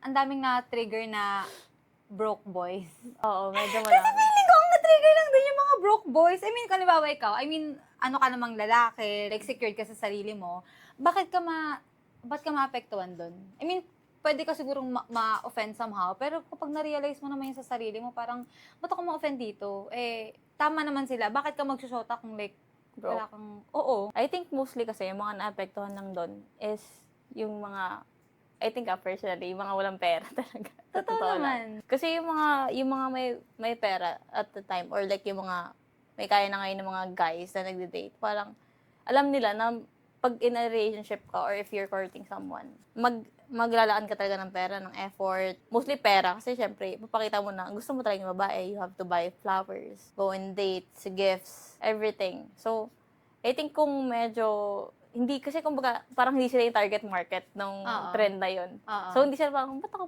ang daming na-trigger na broke boys. Oo, medyo Kasi marami. feeling ko, ang na-trigger lang din yung mga broke boys. I mean, kung halimbawa ikaw, ano ka namang lalaki, like secured ka sa sarili mo, ba't ka maapektuhan doon? I mean, pwede ka sigurong ma-offend somehow, pero kapag na-realize mo naman yung sa sarili mo, parang, ba't ako ma-offend dito? Eh, tama naman sila. Bakit ka magsusyota kung like, Broke. wala kang, oo. I think mostly kasi yung mga naapektuhan lang doon is yung mga, I think personally, yung mga walang pera talaga. Sa Totoo lang. naman. Kasi yung mga may pera at the time, or like yung mga may kaya na ngayon ng mga guys na nagde-date, parang alam nila na pag in a relationship ka or if you're courting someone, maglalaan ka talaga ng pera, ng effort. Mostly pera kasi syempre, papakita mo na gusto mo talaga yung babae, you have to buy flowers, go on dates, gifts, everything. So, I think kung medyo hindi kasi kumbaga parang hindi sila yung target market ng Oo. trend na yun. Oo. So hindi sila parang ba't ako